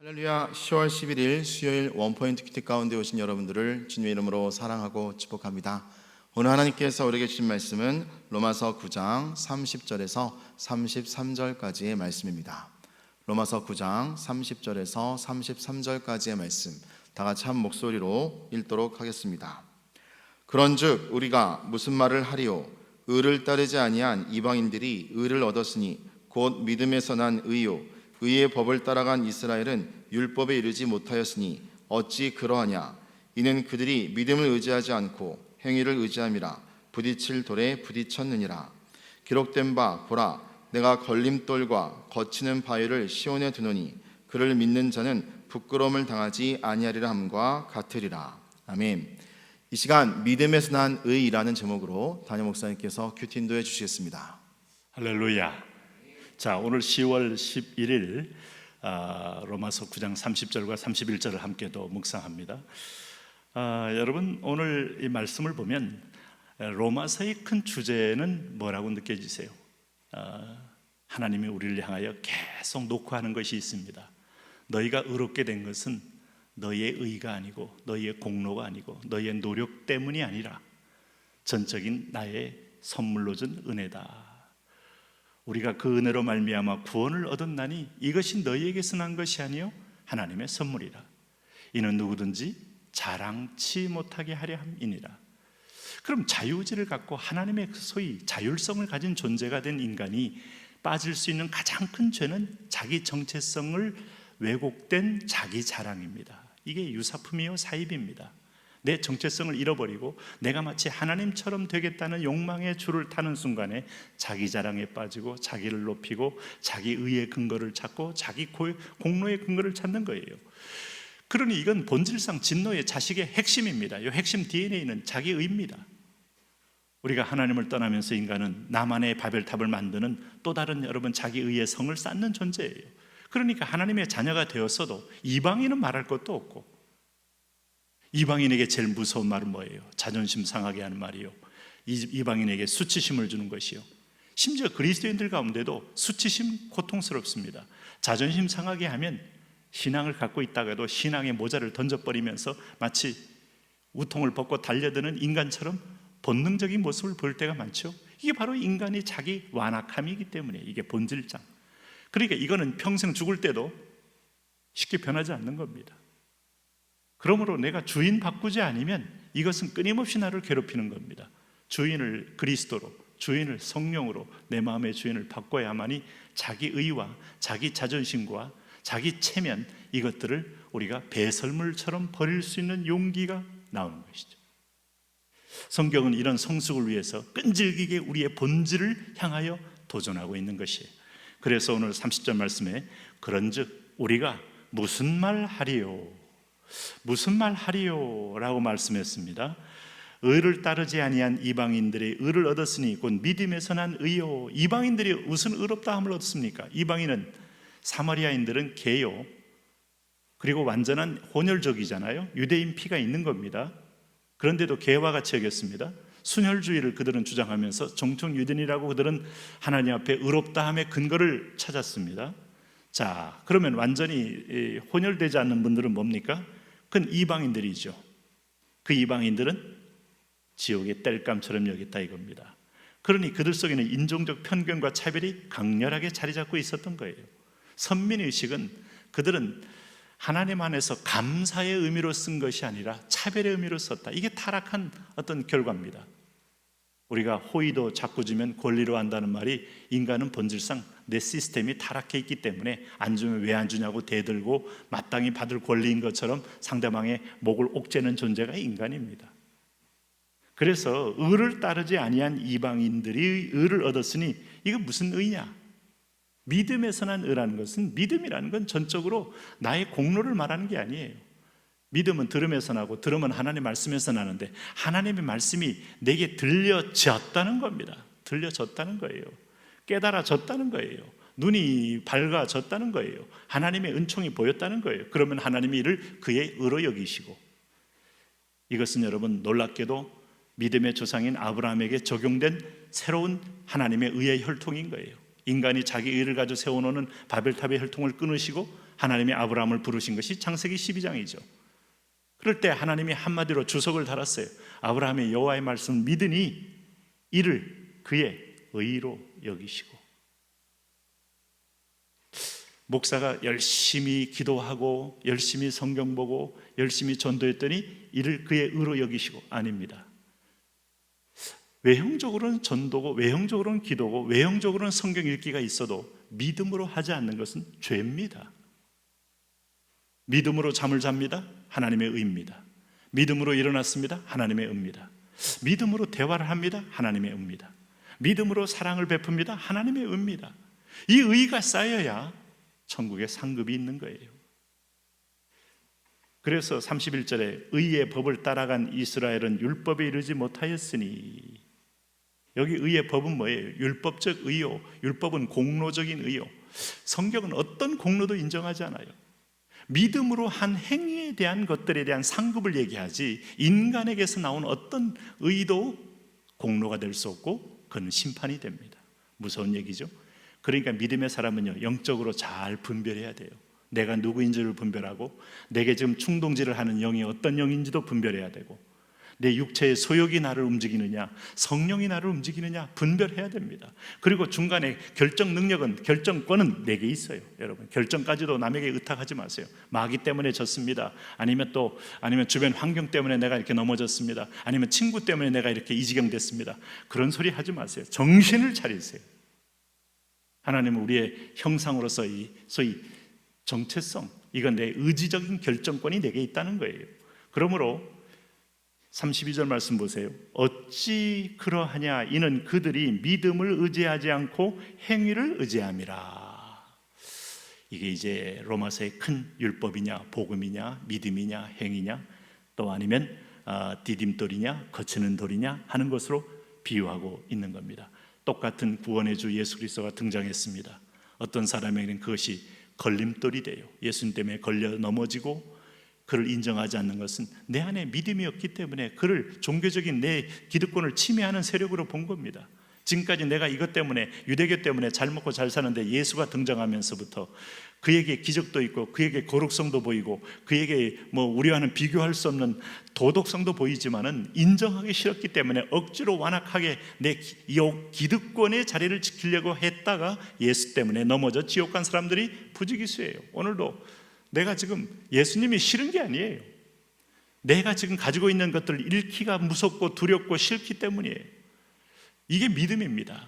할렐루야. 10월 11일 수요일 원포인트 큐티 가운데 오신 여러분들을 주님의 이름으로 사랑하고 축복합니다. 오늘 하나님께서 우리에게 주신 말씀은 로마서 9장 30절에서 33절까지의 말씀입니다. 로마서 9장 30절에서 33절까지의 말씀 다 같이 한 목소리로 읽도록 하겠습니다. 그런즉 우리가 무슨 말을 하리요? 의를 따르지 아니한 이방인들이 의를 얻었으니 곧 믿음에서 난 의요 의의 법을 따라간 이스라엘은 율법에 이르지 못하였으니 어찌 그러하냐? 이는 그들이 믿음을 의지하지 않고 행위를 의지함이라 부딪힐 돌에 부딪혔느니라. 기록된 바 보라, 내가 걸림돌과 거치는 바위를 시온에 두노니 그를 믿는 자는 부끄러움을 당하지 아니하리라 함과 같으리라. 아멘. 이 시간 믿음에서 난 의라는 제목으로 담임 목사님께서 큐티 인도해 주시겠습니다. 할렐루야. 자, 오늘 10월 11일 로마서 9장 30절과 31절을 함께 또 묵상합니다. 여러분, 오늘 이 말씀을 보면 로마서의 큰 주제는 뭐라고 느껴지세요? 하나님이 우리를 향하여 계속 녹화하는 것이 있습니다. 너희가 의롭게 된 것은 너희의 의가 아니고 너희의 공로가 아니고 너희의 노력 때문이 아니라 전적인 나의 선물로 준 은혜다. 우리가 그 은혜로 말미암아 구원을 얻었나니 이것이 너희에게서 난 것이 아니요 하나님의 선물이라. 이는 누구든지 자랑치 못하게 하려 함이니라. 그럼 자유의지를 갖고 하나님의 소위 자율성을 가진 존재가 된 인간이 빠질 수 있는 가장 큰 죄는 자기 정체성을 왜곡된 자기 자랑입니다. 이게 유사품이요 사입입니다. 내 정체성을 잃어버리고 내가 마치 하나님처럼 되겠다는 욕망의 줄을 타는 순간에 자기 자랑에 빠지고 자기를 높이고 자기 의의 근거를 찾고 자기 공로의 근거를 찾는 거예요. 그러니 이건 본질상 진노의 자식의 핵심입니다. 이 핵심 DNA는 자기 의입니다. 우리가 하나님을 떠나면서 인간은 나만의 바벨탑을 만드는 또 다른 여러분 자기 의의 성을 쌓는 존재예요. 그러니까 하나님의 자녀가 되었어도 이방인은 말할 것도 없고, 이방인에게 제일 무서운 말은 뭐예요? 자존심 상하게 하는 말이요, 이방인에게 수치심을 주는 것이요. 심지어 그리스도인들 가운데도 수치심 고통스럽습니다. 자존심 상하게 하면 신앙을 갖고 있다가도 신앙의 모자를 던져버리면서 마치 우통을 벗고 달려드는 인간처럼 본능적인 모습을 보일 때가 많죠. 이게 바로 인간의 자기 완악함이기 때문에 이게 본질장. 그러니까 이거는 평생 죽을 때도 쉽게 변하지 않는 겁니다. 그러므로 내가 주인 바꾸지 않으면 이것은 끊임없이 나를 괴롭히는 겁니다. 주인을 그리스도로, 주인을 성령으로 내 마음의 주인을 바꿔야만이 자기 의와 자기 자존심과 자기 체면, 이것들을 우리가 배설물처럼 버릴 수 있는 용기가 나오는 것이죠. 성경은 이런 성숙을 위해서 끈질기게 우리의 본질을 향하여 도전하고 있는 것이에요. 그래서 오늘 30절 말씀에 그런즉 우리가 무슨 말 하리요? 무슨 말 하리요? 라고 말씀했습니다. 의를 따르지 아니한 이방인들의 의를 얻었으니 곧 믿음에서 난 의요. 이방인들이 무슨 의롭다함을 얻습니까? 이방인은, 사마리아인들은 개요, 그리고 완전한 혼혈족이잖아요. 유대인 피가 있는 겁니다. 그런데도 개와 같이 여겼습니다. 순혈주의를 그들은 주장하면서 정통 유대인이라고 그들은 하나님 앞에 의롭다함의 근거를 찾았습니다. 자, 그러면 완전히 혼혈되지 않는 분들은 뭡니까? 그건 이방인들이죠. 그 이방인들은 지옥의 땔감처럼 여겼다 이겁니다. 그러니 그들 속에는 인종적 편견과 차별이 강렬하게 자리 잡고 있었던 거예요. 선민의식은 그들은 하나님 안에서 감사의 의미로 쓴 것이 아니라 차별의 의미로 썼다. 이게 타락한 어떤 결과입니다. 우리가 호의도 자꾸 주면 권리로 한다는 말이, 인간은 본질상 내 시스템이 타락해 있기 때문에 안 주면 왜 안 주냐고 대들고 마땅히 받을 권리인 것처럼 상대방의 목을 옥죄는 존재가 인간입니다. 그래서 의를 따르지 아니한 이방인들이 의를 얻었으니 이거 무슨 의냐? 믿음에서 난 의라는 것은, 믿음이라는 건 전적으로 나의 공로를 말하는 게 아니에요. 믿음은 들음에서 나고 들음은 하나님 말씀에서 나는데 하나님의 말씀이 내게 들려졌다는 겁니다. 들려졌다는 거예요. 깨달아졌다는 거예요. 눈이 밝아졌다는 거예요. 하나님의 은총이 보였다는 거예요. 그러면 하나님이 이를 그의 의로 여기시고, 이것은 여러분 놀랍게도 믿음의 조상인 아브라함에게 적용된 새로운 하나님의 의의 혈통인 거예요. 인간이 자기 의를 가지고 세워놓는 바벨탑의 혈통을 끊으시고 하나님이 아브라함을 부르신 것이 창세기 12장이죠. 그럴 때 하나님이 한마디로 주석을 달았어요. 아브라함의 여호와의 말씀 믿으니 이를 그의 의로 여기시고. 목사가 열심히 기도하고 열심히 성경 보고 열심히 전도했더니 이를 그의 의로 여기시고, 아닙니다. 외형적으로는 전도고 외형적으로는 기도고 외형적으로는 성경 읽기가 있어도 믿음으로 하지 않는 것은 죄입니다. 믿음으로 잠을 잡니다. 하나님의 의입니다. 믿음으로 일어났습니다. 하나님의 의입니다. 믿음으로 대화를 합니다. 하나님의 의입니다. 믿음으로 사랑을 베풉니다. 하나님의 의입니다. 이 의가 쌓여야 천국에 상급이 있는 거예요. 그래서 31절에 의의 법을 따라간 이스라엘은 율법에 이르지 못하였으니, 여기 의의 법은 뭐예요? 율법적 의요. 율법은 공로적인 의요. 성경은 어떤 공로도 인정하지 않아요. 믿음으로 한 행위에 대한 것들에 대한 상급을 얘기하지, 인간에게서 나온 어떤 의도 공로가 될 수 없고 그건 심판이 됩니다. 무서운 얘기죠. 그러니까 믿음의 사람은요, 영적으로 잘 분별해야 돼요. 내가 누구인지를 분별하고 내게 지금 충동질을 하는 영이 어떤 영인지도 분별해야 되고, 내 육체의 소욕이 나를 움직이느냐 성령이 나를 움직이느냐 분별해야 됩니다. 그리고 중간에 결정 능력은, 결정권은 내게 있어요. 여러분, 결정까지도 남에게 의탁하지 마세요. 마귀 때문에 졌습니다, 아니면 주변 환경 때문에 내가 이렇게 넘어졌습니다, 아니면 친구 때문에 내가 이렇게 이 지경 됐습니다, 그런 소리 하지 마세요. 정신을 차리세요. 하나님은 우리의 형상으로서 소위 정체성, 이건 내 의지적인 결정권이 내게 있다는 거예요. 그러므로 32절 말씀 보세요. 어찌 그러하냐, 이는 그들이 믿음을 의지하지 않고 행위를 의지함이라. 이게 이제 로마서의 큰 율법이냐 복음이냐 믿음이냐 행위냐, 또 아니면 디딤돌이냐 거치는 돌이냐 하는 것으로 비유하고 있는 겁니다. 똑같은 구원의 주 예수 그리스도가 등장했습니다. 어떤 사람에게는 그것이 걸림돌이 돼요. 예수님 때문에 걸려 넘어지고 그를 인정하지 않는 것은 내 안에 믿음이 없기 때문에 그를 종교적인 내 기득권을 침해하는 세력으로 본 겁니다. 지금까지 내가 이것 때문에, 유대교 때문에 잘 먹고 잘 사는데 예수가 등장하면서부터 그에게 기적도 있고 그에게 거룩성도 보이고 그에게 우리와는 비교할 수 없는 도덕성도 보이지만은 인정하기 싫었기 때문에 억지로 완악하게 내 기득권의 자리를 지키려고 했다가 예수 때문에 넘어져 지옥 간 사람들이 부지기수예요. 오늘도 내가 지금 예수님이 싫은 게 아니에요. 내가 지금 가지고 있는 것들을 잃기가 무섭고 두렵고 싫기 때문이에요. 이게 믿음입니다.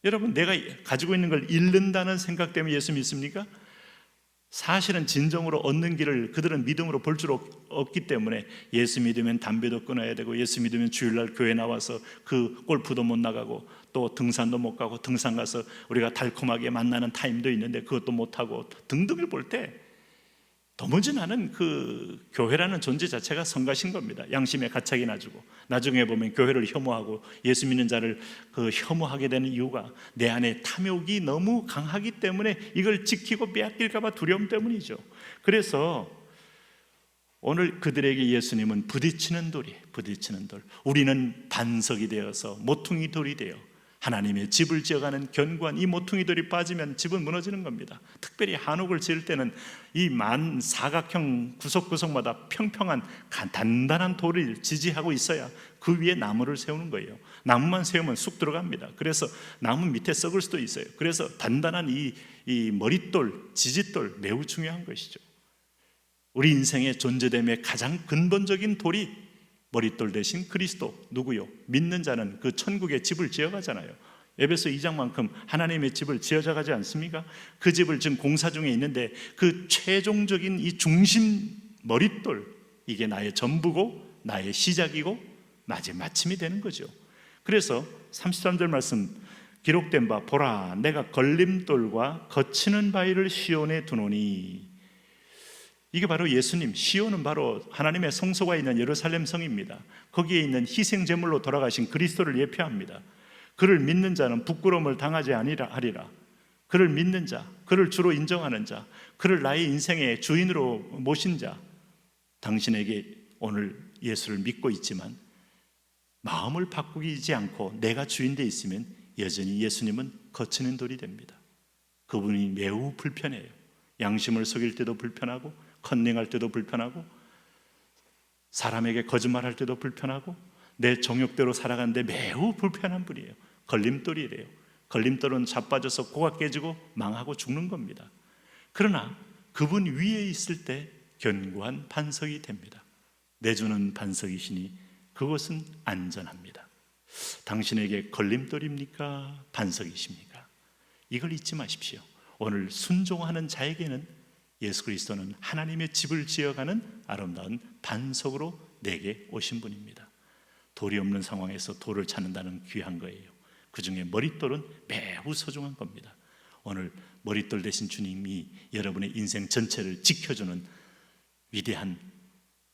여러분, 내가 가지고 있는 걸 잃는다는 생각 때문에 예수 믿습니까? 사실은 진정으로 얻는 길을 그들은 믿음으로 볼 줄 없기 때문에, 예수 믿으면 담배도 끊어야 되고, 예수 믿으면 주일날 교회 나와서 그 골프도 못 나가고, 또 등산도 못 가고, 등산 가서 우리가 달콤하게 만나는 타임도 있는데 그것도 못 하고 등등을 볼 때 도무지 나는 그 교회라는 존재 자체가 성가신 겁니다. 양심에 가책이 나주고, 나중에 보면 교회를 혐오하고 예수 믿는 자를 혐오하게 되는 이유가 내 안에 탐욕이 너무 강하기 때문에, 이걸 지키고 빼앗길까 봐 두려움 때문이죠. 그래서 오늘 그들에게 예수님은 부딪히는 돌이에요. 부딪히는 돌. 우리는 반석이 되어서 모퉁이 돌이 되어 하나님의 집을 지어가는 견고한 이 모퉁이 돌이 빠지면 집은 무너지는 겁니다. 특별히 한옥을 지을 때는 이 사각형 구석구석마다 평평한 단단한 돌을 지지하고 있어야 그 위에 나무를 세우는 거예요. 나무만 세우면 쑥 들어갑니다. 그래서 나무 밑에 썩을 수도 있어요. 그래서 단단한 이 머릿돌, 지지돌 매우 중요한 것이죠. 우리 인생의 존재됨의 가장 근본적인 돌이 머릿돌 대신 그리스도, 누구요? 믿는 자는 그 천국의 집을 지어가잖아요. 에베소 2장만큼 하나님의 집을 지어져가지 않습니까? 그 집을 지금 공사 중에 있는데 그 최종적인 이 중심 머릿돌, 이게 나의 전부고 나의 시작이고 마침이 되는 거죠. 그래서 33절 말씀 기록된 바, 보라 내가 걸림돌과 거치는 바위를 시온에 두노니. 이게 바로 예수님, 시온은 바로 하나님의 성소가 있는 예루살렘 성입니다. 거기에 있는 희생 제물로 돌아가신 그리스도를 예표합니다. 그를 믿는 자는 부끄러움을 당하지 아니하리라. 그를 믿는 자, 그를 주로 인정하는 자, 그를 나의 인생의 주인으로 모신 자, 당신에게 오늘 예수를 믿고 있지만 마음을 바꾸지 않고 내가 주인 돼 있으면 여전히 예수님은 거치는 돌이 됩니다. 그분이 매우 불편해요. 양심을 속일 때도 불편하고, 컨닝할 때도 불편하고, 사람에게 거짓말할 때도 불편하고, 내 정욕대로 살아가는데 매우 불편한 분이에요. 걸림돌이래요. 걸림돌은 자빠져서 코가 깨지고 망하고 죽는 겁니다. 그러나 그분 위에 있을 때 견고한 반석이 됩니다. 내주는 반석이시니 그것은 안전합니다. 당신에게 걸림돌입니까? 반석이십니까? 이걸 잊지 마십시오. 오늘 순종하는 자에게는 예수 그리스도는 하나님의 집을 지어가는 아름다운 반석으로 내게 오신 분입니다. 돌이 없는 상황에서 돌을 찾는다는 귀한 거예요. 그 중에 머릿돌은 매우 소중한 겁니다. 오늘 머릿돌 대신 주님이 여러분의 인생 전체를 지켜주는 위대한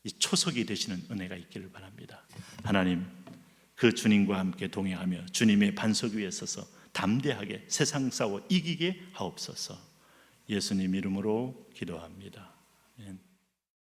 이 초석이 되시는 은혜가 있기를 바랍니다. 하나님, 그 주님과 함께 동행하며 주님의 반석 위에 서서 담대하게 세상 싸워 이기게 하옵소서. 예수님 이름으로 기도합니다. 아멘.